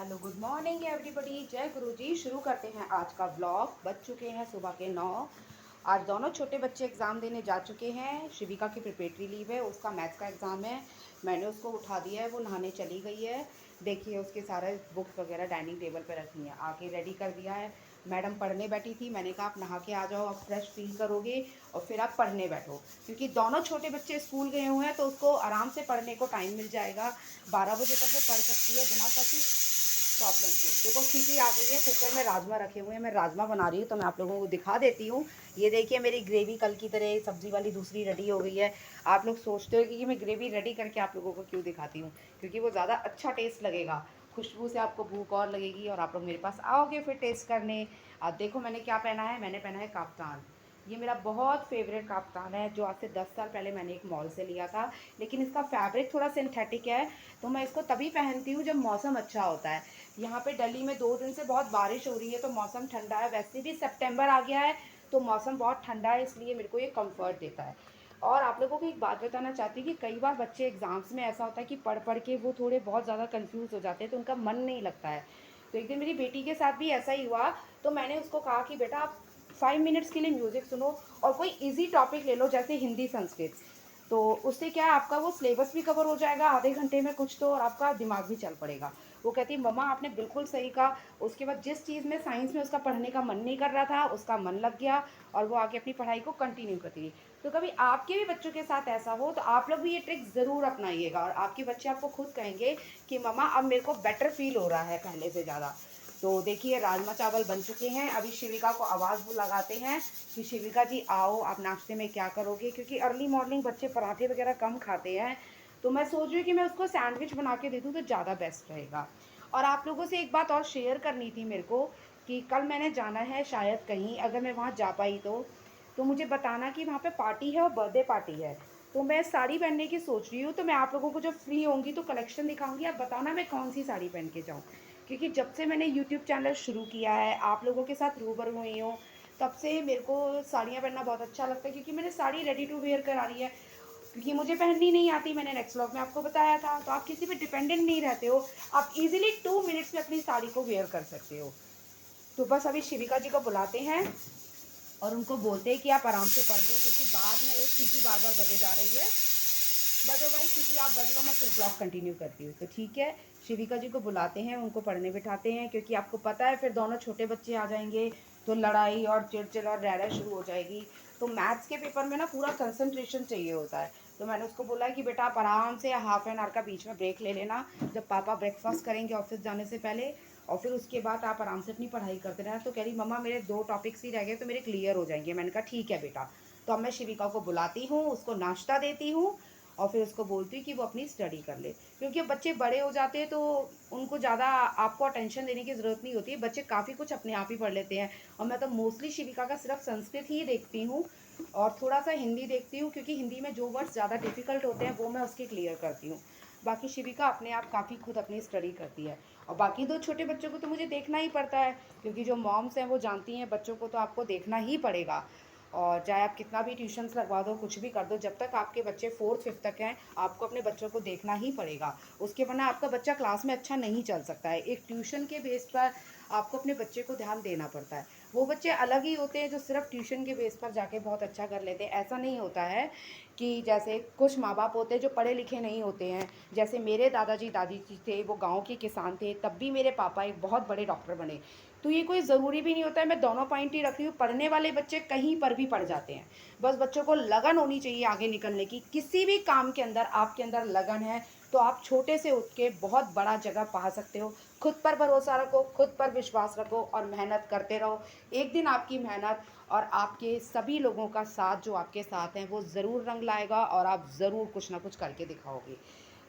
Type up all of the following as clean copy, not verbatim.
Hello good morning everybody, जय गुरुजी। शुरू करते हैं आज का व्लॉग। बज चुके हैं सुबह के 9। आज दोनों छोटे बच्चे एग्ज़ाम देने जा चुके हैं। शिविका की प्रिपरेटरी लीव है, उसका मैथ्स का एग्ज़ाम है। मैंने उसको उठा दिया है, वो नहाने चली गई है। देखिए उसके सारे बुक्स वगैरह डाइनिंग टेबल पर रखी हैं, आके रेडी कर दिया है। मैडम पढ़ने बैठी थी, मैंने कहा आप नहा के आ जाओ, आप फ्रेश फील करोगे और फिर आप पढ़ने बैठो, क्योंकि दोनों छोटे बच्चे स्कूल गए हुए हैं तो उसको आराम से पढ़ने को टाइम मिल जाएगा। 12 बजे तक वो पढ़ सकती है बिना किसी प्रॉब्लम की। देखो सीटी आ गई है, कुकर में राजमा रखे हुए हैं, मैं राजमा बना रही हूँ तो मैं आप लोगों को दिखा देती हूँ। ये देखिए मेरी ग्रेवी कल की तरह सब्जी वाली दूसरी रेडी हो गई है। आप लोग सोचते हो कि मैं ग्रेवी रेडी करके आप लोगों को क्यों दिखाती हूँ, क्योंकि वो ज़्यादा अच्छा टेस्ट लगेगा, खुशबू से आपको भूख और लगेगी और आप लोग मेरे पास आओगे फिर टेस्ट करने। अब देखो मैंने क्या पहना है, मैंने पहना है काफ्तान। ये मेरा बहुत फेवरेट काफ्तान है, जो आज से 10 साल पहले मैंने एक मॉल से लिया था। लेकिन इसका फैब्रिक थोड़ा सिंथेटिक है, तो मैं इसको तभी पहनती हूँ जब मौसम अच्छा होता है। यहाँ पे दिल्ली में 2 दिन से बहुत बारिश हो रही है तो मौसम ठंडा है, वैसे भी सितंबर आ गया है तो मौसम बहुत ठंडा है, इसलिए मेरे को ये कंफर्ट देता है। और आप लोगों को एक बात बताना चाहती हूँ कि कई बार बच्चे एग्ज़ाम्स में ऐसा होता है कि पढ़ पढ़ के वो थोड़े बहुत ज़्यादा कंफ्यूज हो जाते हैं, तो उनका मन नहीं लगता है। तो एक दिन मेरी बेटी के साथ भी ऐसा ही हुआ, तो मैंने उसको कहा कि बेटा आप 5 मिनट्स के लिए म्यूज़िक सुनो और कोई ईजी टॉपिक ले लो, जैसे हिंदी संस्कृत। तो उससे क्या है, आपका वो सिलेबस भी कवर हो जाएगा आधे घंटे में कुछ तो, और आपका दिमाग भी चल पड़ेगा। वो कहती मम्मा आपने बिल्कुल सही कहा। उसके बाद जिस चीज़ में साइंस में उसका पढ़ने का मन नहीं कर रहा था, उसका मन लग गया और वो आगे अपनी पढ़ाई को कंटिन्यू करती रही। तो कभी आपके भी बच्चों के साथ ऐसा हो तो आप लोग भी ये ट्रिक ज़रूर अपनाइएगा, और आपके बच्चे आपको खुद कहेंगे कि मम्मा अब मेरे को बेटर फील हो रहा है पहले से ज़्यादा। तो देखिए राजमा चावल बन चुके हैं। अभी शिविका को आवाज़ लगाते हैं कि शिविका जी आओ, आप नाश्ते में क्या करोगे, क्योंकि अर्ली मॉर्निंग बच्चे पराठे वगैरह कम खाते हैं। तो मैं सोच रही हूँ कि मैं उसको सैंडविच बना के दे दूँ तो ज़्यादा बेस्ट रहेगा। और आप लोगों से एक बात और शेयर करनी थी मेरे को, कि कल मैंने जाना है शायद कहीं, अगर मैं वहाँ जा पाई तो मुझे बताना कि वहाँ पे पार्टी है और बर्थडे पार्टी है। तो मैं साड़ी पहनने की सोच रही हूँ, तो मैं आप लोगों को जब फ्री होंगी तो कलेक्शन दिखाऊंगी, आप बताना मैं कौन सी साड़ी पहन के जाऊँ। क्योंकि जब से मैंने यूट्यूब चैनल शुरू किया है, आप लोगों के साथ रूबरू हुई हूँ, तब से मेरे को साड़ियाँ पहनना बहुत अच्छा लगता है, क्योंकि मैंने साड़ी रेडी टू वेयर करा रही है, क्योंकि मुझे पहननी नहीं आती। मैंने नेक्स्ट व्लॉग में आपको बताया था, तो आप किसी पे डिपेंडेंट नहीं रहते हो, आप इजीली 2 मिनट्स में अपनी साड़ी को वेयर कर सकते हो। तो बस अभी शिविका जी को बुलाते हैं और उनको बोलते हैं कि आप आराम से पढ़ लो, क्योंकि बाद में एक सीटी बार बार बजे जा रही है। बजो भाई सीटी, आप बज लो, मैं फिर ब्लॉग कंटिन्यू करती हूँ। तो ठीक है, शिविका जी को बुलाते हैं, उनको पढ़ने बिठाते हैं, क्योंकि आपको पता है फिर दोनों छोटे बच्चे आ जाएंगे तो लड़ाई और चिड़चिड़ और रह शुरू हो जाएगी। तो मैथ्स के पेपर में ना पूरा कंसंट्रेशन चाहिए होता है। तो मैंने उसको बोला है कि बेटा आप आराम से हाफ एन आवर का बीच में ब्रेक ले लेना, जब पापा ब्रेकफास्ट करेंगे ऑफिस जाने से पहले, और फिर उसके बाद आप आराम से अपनी पढ़ाई करते रहना। तो कह रही मम्मा मेरे 2 टॉपिक्स ही रह गए तो मेरे क्लियर हो जाएंगे। मैंने कहा ठीक है बेटा। तो अब मैं शिविका को बुलाती हूँ, उसको नाश्ता देती हूँ और फिर उसको बोलती हूँ कि वो अपनी स्टडी कर ले, क्योंकि अब बच्चे बड़े हो जाते हैं तो उनको ज़्यादा आपको अटेंशन देने की ज़रूरत नहीं होती है, बच्चे काफ़ी कुछ अपने आप ही पढ़ लेते हैं। और मैं तो मोस्टली शिविका का सिर्फ संस्कृत ही देखती हूँ और थोड़ा सा हिंदी देखती हूँ, क्योंकि हिंदी में जो वर्ड्स ज़्यादा डिफ़िकल्ट होते हैं वो मैं उसके क्लियर करती हूँ। बाकी शिविका अपने आप काफ़ी खुद अपनी स्टडी करती है। और बाकी 2 छोटे बच्चों को तो मुझे देखना ही पड़ता है, क्योंकि जो मॉम्स हैं वो जानती हैं बच्चों को तो आपको देखना ही पड़ेगा। और चाहे आप कितना भी ट्यूशन्स लगवा दो, कुछ भी कर दो, जब तक आपके बच्चे 4th 5th तक हैं आपको अपने बच्चों को देखना ही पड़ेगा। उसके वरना आपका बच्चा क्लास में अच्छा नहीं चल सकता है। एक ट्यूशन के बेस पर आपको अपने बच्चे को ध्यान देना पड़ता है। वो बच्चे अलग ही होते हैं जो सिर्फ ट्यूशन के बेस पर जाके बहुत अच्छा कर लेते हैं। ऐसा नहीं होता है कि जैसे कुछ माँ बाप होते हैं जो पढ़े लिखे नहीं होते हैं, जैसे मेरे दादाजी दादी जी थे, वो गांव के किसान थे, तब भी मेरे पापा एक बहुत बड़े डॉक्टर बने। तो ये कोई ज़रूरी भी नहीं होता है, मैं दोनों पॉइंट ही रख रही हूँ। पढ़ने वाले बच्चे कहीं पर भी पढ़ जाते हैं, बस बच्चों को लगन होनी चाहिए आगे निकलने की। किसी भी काम के अंदर आपके अंदर लगन है तो आप छोटे से उठ के बहुत बड़ा जगह पा सकते हो। खुद पर भरोसा रखो, खुद पर विश्वास रखो और मेहनत करते रहो। एक दिन आपकी मेहनत और आपके सभी लोगों का साथ जो आपके साथ हैं वो ज़रूर रंग लाएगा और आप ज़रूर कुछ ना कुछ करके दिखाओगे।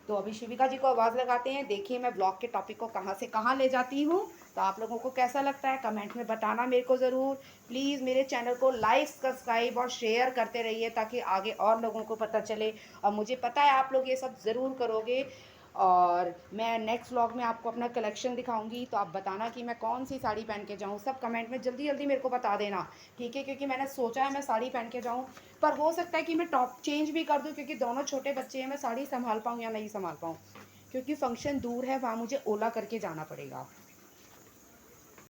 तो अभी शिविका जी को आवाज़ लगाते हैं, देखिए मैं ब्लॉग के टॉपिक को कहाँ से कहाँ ले जाती हूँ। तो आप लोगों को कैसा लगता है कमेंट में बताना मेरे को ज़रूर। प्लीज़ मेरे चैनल को लाइक सब्सक्राइब और शेयर करते रहिए, ताकि आगे और लोगों को पता चले। और मुझे पता है आप लोग ये सब ज़रूर करोगे। और मैं नेक्स्ट व्लॉग में आपको अपना कलेक्शन दिखाऊंगी, तो आप बताना कि मैं कौन सी साड़ी पहन के जाऊँ। सब कमेंट में जल्दी जल्दी मेरे को बता देना, ठीक है, क्योंकि मैंने सोचा है मैं साड़ी पहन के जाऊँ, पर हो सकता है कि मैं टॉप चेंज भी कर दूँ, क्योंकि दोनों छोटे बच्चे हैं, मैं साड़ी संभाल पाऊँ या नहीं संभाल पाऊँ। क्योंकि फ़ंक्शन दूर है, वहाँ मुझे ओला करके जाना पड़ेगा।